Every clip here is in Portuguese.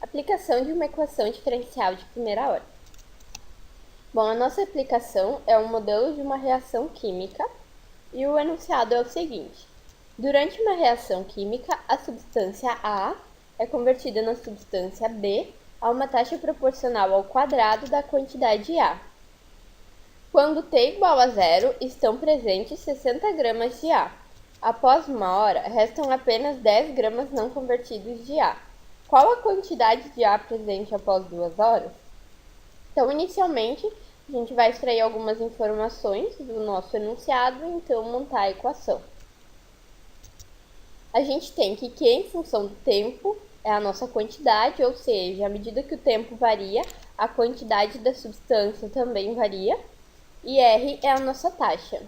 Aplicação de uma equação diferencial de primeira ordem. Bom, a nossa aplicação é um modelo de uma reação química e o enunciado é o seguinte. Durante uma reação química, a substância A é convertida na substância B a uma taxa proporcional ao quadrado da quantidade A. Quando T igual a zero, estão presentes 60 gramas de A. Após uma hora, restam apenas 10 gramas não convertidos de A. Qual a quantidade de A presente após 2 horas? Então, inicialmente, a gente vai extrair algumas informações do nosso enunciado e então montar a equação. A gente tem que Q em função do tempo é a nossa quantidade, ou seja, à medida que o tempo varia, a quantidade da substância também varia, e R é a nossa taxa.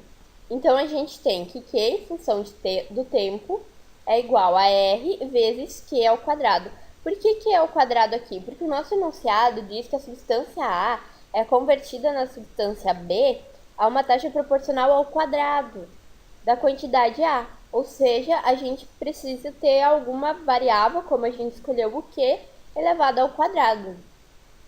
Então, a gente tem que Q em função do tempo é igual a R vezes Q ao quadrado. Por que Q ao quadrado aqui? Porque o nosso enunciado diz que a substância A é convertida na substância B a uma taxa proporcional ao quadrado da quantidade A. Ou seja, a gente precisa ter alguma variável, como a gente escolheu o Q, elevado ao quadrado.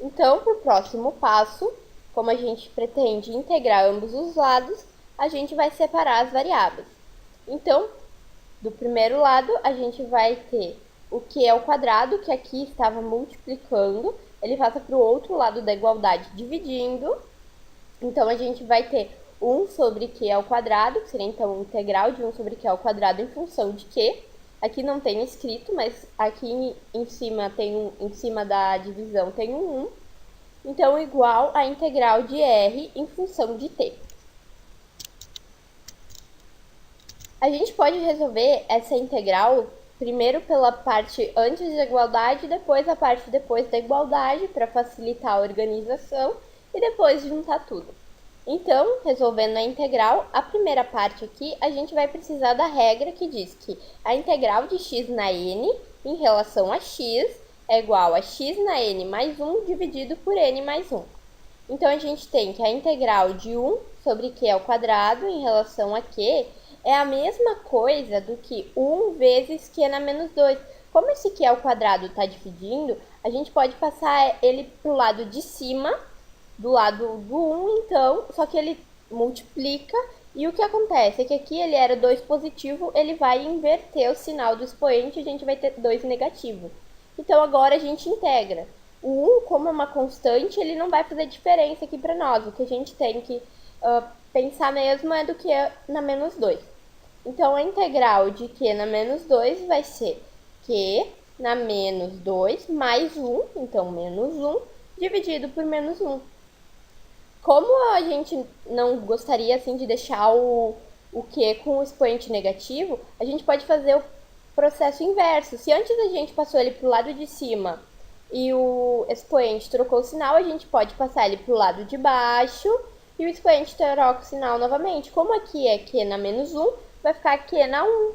Então, para o próximo passo, como a gente pretende integrar ambos os lados, a gente vai separar as variáveis. Então, do primeiro lado, a gente vai ter o Q ao quadrado, que aqui estava multiplicando, ele passa para o outro lado da igualdade dividindo. Então, a gente vai ter 1 sobre Q ao quadrado, que seria então o integral de 1 sobre Q ao quadrado em função de Q. Aqui não tem escrito, mas aqui em cima, em cima da divisão tem um 1. Então, igual a integral de R em função de T. A gente pode resolver essa integral primeiro pela parte antes da igualdade e depois a parte depois da igualdade para facilitar a organização e depois juntar tudo. Então, resolvendo a integral, a primeira parte aqui, a gente vai precisar da regra que diz que a integral de x na n em relação a x é igual a x na n mais 1 dividido por n mais 1. Então, a gente tem que a integral de 1 sobre q ao quadrado em relação a q é a mesma coisa do que 1 vezes q na menos 2. Como esse q ao quadrado está dividindo, a gente pode passar ele para o lado de cima, do lado do 1, então, só que ele multiplica. E o que acontece é que aqui ele era 2 positivo, ele vai inverter o sinal do expoente e a gente vai ter 2 negativo. Então, agora a gente integra. O 1, como é uma constante, ele não vai fazer diferença aqui para nós. O que a gente tem que pensar mesmo é do que na menos 2. Então, a integral de Q na menos 2 vai ser Q na menos 2 mais 1, então menos 1, dividido por menos 1. Como a gente não gostaria assim de deixar o Q com o expoente negativo, a gente pode fazer o processo inverso. Se antes a gente passou ele para o lado de cima e o expoente trocou o sinal, a gente pode passar ele para o lado de baixo e o expoente troca o sinal novamente. Como aqui é Q na menos 1, vai ficar Q na 1.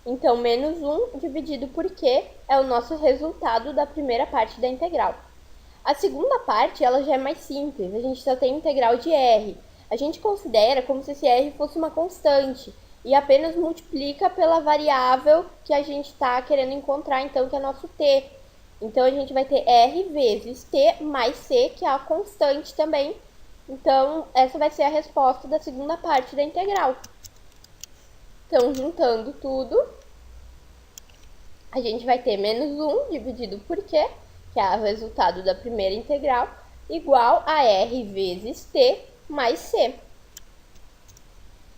Então, menos 1 dividido por Q é o nosso resultado da primeira parte da integral. A segunda parte, ela já é mais simples. A gente só tem integral de R. A gente considera como se esse R fosse uma constante e apenas multiplica pela variável que a gente está querendo encontrar, então, que é nosso T. Então, a gente vai ter R vezes T mais C, que é a constante também. Então, essa vai ser a resposta da segunda parte da integral. Então, juntando tudo, a gente vai ter menos 1 dividido por Q, que é o resultado da primeira integral, igual a R vezes T mais C.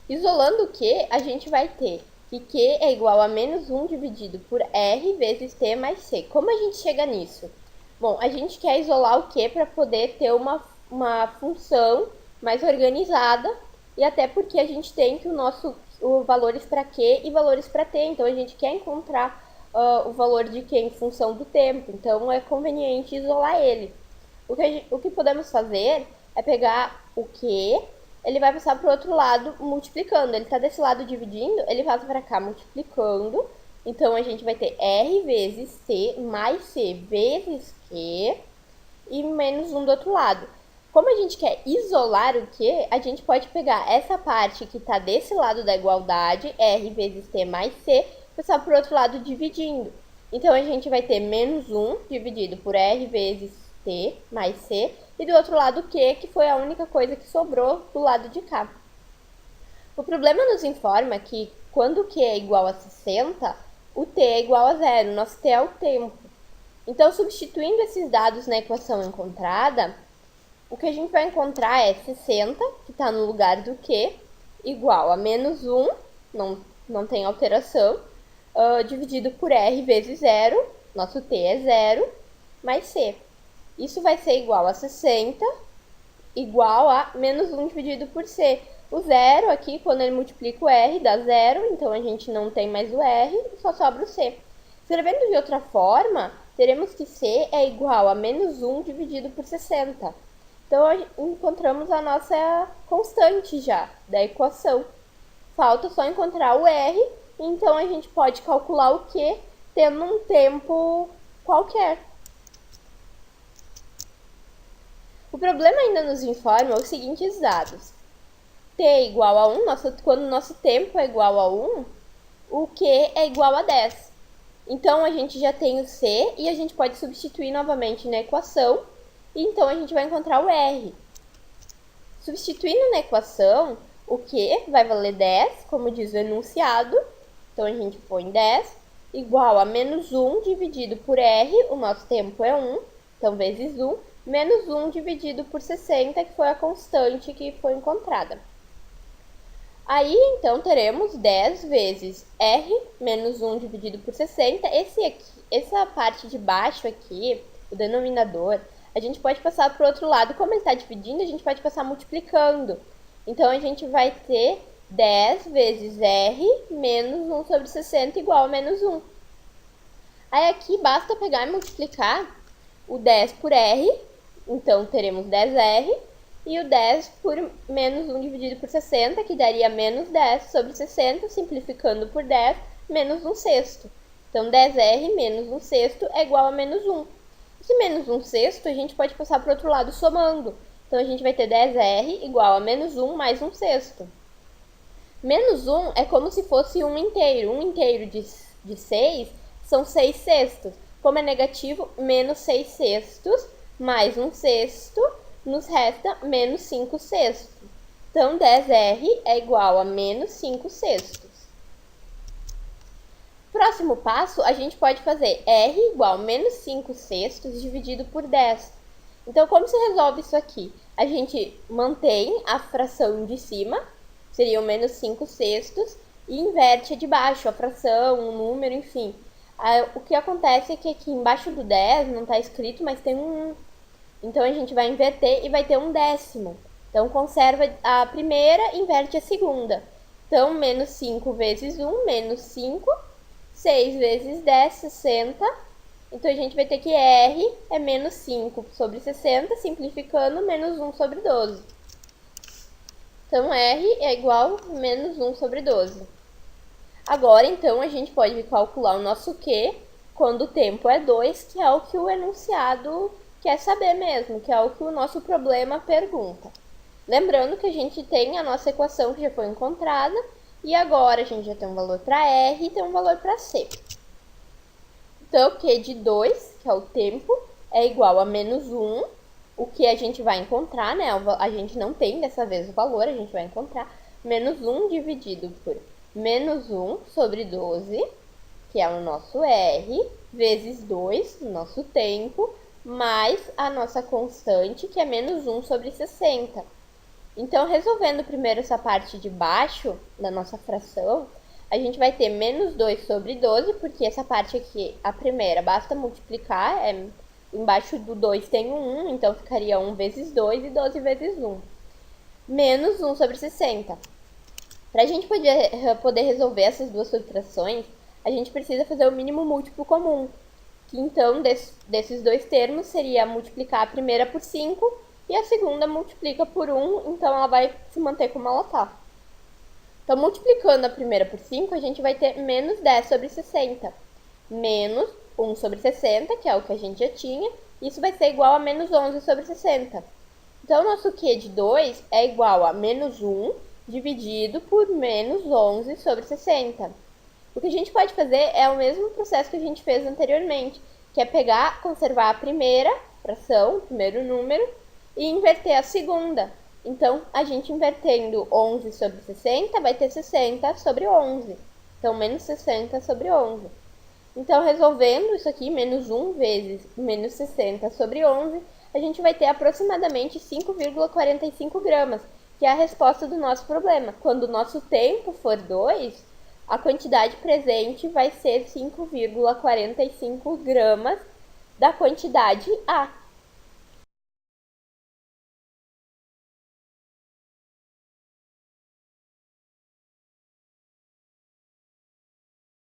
Isolando o Q, a gente vai ter que Q é igual a menos 1 dividido por R vezes T mais C. Como a gente chega nisso? Bom, a gente quer isolar o Q para poder ter uma função mais organizada e até porque a gente tem que o valores para Q e valores para T, então a gente quer encontrar o valor de Q em função do tempo, então é conveniente isolar ele. O que podemos fazer é pegar o Q, ele vai passar para o outro lado multiplicando, ele está desse lado dividindo, ele passa para cá multiplicando, então a gente vai ter R vezes T mais C vezes Q e menos 1 do outro lado. Como a gente quer isolar o Q, a gente pode pegar essa parte que está desse lado da igualdade, R vezes T mais C, passar para o outro lado dividindo. Então, a gente vai ter menos 1 dividido por R vezes T mais C. E do outro lado, Q, que foi a única coisa que sobrou do lado de cá. O problema nos informa que quando Q é igual a 60, o T é igual a zero. Nosso T é o tempo. Então, substituindo esses dados na equação encontrada, o que a gente vai encontrar é 60, que está no lugar do Q, igual a menos 1, não tem alteração, dividido por R vezes zero, nosso T é zero, mais C. Isso vai ser igual a 60, igual a menos 1 dividido por C. O zero aqui, quando ele multiplica o R, dá zero, então a gente não tem mais o R, só sobra o C. Escrevendo de outra forma, teremos que C é igual a menos 1 dividido por 60. Então, encontramos a nossa constante já da equação. Falta só encontrar o R, então a gente pode calcular o Q tendo um tempo qualquer. O problema ainda nos informa os seguintes dados. T é igual a 1, quando o nosso tempo é igual a 1, o Q é igual a 10. Então, a gente já tem o C e a gente pode substituir novamente na equação. E então, a gente vai encontrar o R. Substituindo na equação, o Q vai valer 10, como diz o enunciado. Então, a gente põe 10 igual a menos 1 dividido por R, o nosso tempo é 1, então vezes 1, menos 1 dividido por 60, que foi a constante que foi encontrada. Aí, então, teremos 10 vezes R menos 1 dividido por 60. Essa parte de baixo aqui, o denominador, a gente pode passar para o outro lado. Como ele está dividindo, a gente pode passar multiplicando. Então, a gente vai ter 10 vezes R menos 1 sobre 60 igual a menos 1. Aí, aqui, basta pegar e multiplicar o 10 por R. Então, teremos 10R. E o 10 por menos 1 dividido por 60, que daria menos 10 sobre 60, simplificando por 10, menos 1 sexto. Então, 10R menos 1 sexto é igual a menos 1. Esse menos 1 sexto, a gente pode passar para o outro lado somando. Então, a gente vai ter 10R igual a menos 1 mais 1 sexto. Menos 1 é como se fosse um inteiro. Um inteiro de 6 são 6 sextos. Como é negativo, menos 6 sextos mais 1 sexto, nos resta menos 5 sextos. Então, 10R é igual a menos 5 sextos. Próximo passo, a gente pode fazer R igual a menos 5 sextos dividido por 10. Então, como se resolve isso aqui? A gente mantém a fração de cima, seriam menos 5 sextos, e inverte a de baixo, a fração, o número, enfim. O que acontece é que aqui embaixo do 10 não está escrito, mas tem um 1. Então, a gente vai inverter e vai ter um décimo. Então, conserva a primeira, inverte a segunda. Então, menos 5 vezes 1, menos 5. 6 vezes 10, 60. Então, a gente vai ter que R é menos 5 sobre 60, simplificando, menos 1 sobre 12. Então, R é igual a menos 1 sobre 12. Agora, então, a gente pode calcular o nosso Q quando o tempo é 2, que é o que o enunciado quer saber mesmo, que é o que o nosso problema pergunta. Lembrando que a gente tem a nossa equação que já foi encontrada, e agora a gente já tem um valor para R e tem um valor para C. Então, o Q de 2, que é o tempo, é igual a menos 1, o que a gente vai encontrar, né? A gente não tem dessa vez o valor, a gente vai encontrar menos 1 dividido por menos 1 sobre 12, que é o nosso R, vezes 2, o nosso tempo, mais a nossa constante, que é menos 1 sobre 60. Então, resolvendo primeiro essa parte de baixo da nossa fração, a gente vai ter menos 2 sobre 12, porque essa parte aqui, a primeira, basta multiplicar, embaixo do 2 tem um 1, então ficaria 1 vezes 2 e 12 vezes 1. Menos 1 sobre 60. Para a gente poder resolver essas duas subtrações, a gente precisa fazer o mínimo múltiplo comum, que então, desses dois termos, seria multiplicar a primeira por 5 e a segunda multiplica por 1, então ela vai se manter como ela está. Então, multiplicando a primeira por 5, a gente vai ter menos 10 sobre 60. Menos 1 sobre 60, que é o que a gente já tinha, isso vai ser igual a menos 11 sobre 60. Então, o nosso Q de 2 é igual a menos 1 dividido por menos 11 sobre 60. O que a gente pode fazer é o mesmo processo que a gente fez anteriormente, que é pegar, conservar a primeira fração, o primeiro número, e inverter a segunda. Então, a gente invertendo 11 sobre 60, vai ter 60 sobre 11. Então, menos 60 sobre 11. Então, resolvendo isso aqui, menos 1 vezes menos 60 sobre 11, a gente vai ter aproximadamente 5,45 gramas, que é a resposta do nosso problema. Quando o nosso tempo for 2, a quantidade presente vai ser 5,45 gramas da quantidade A.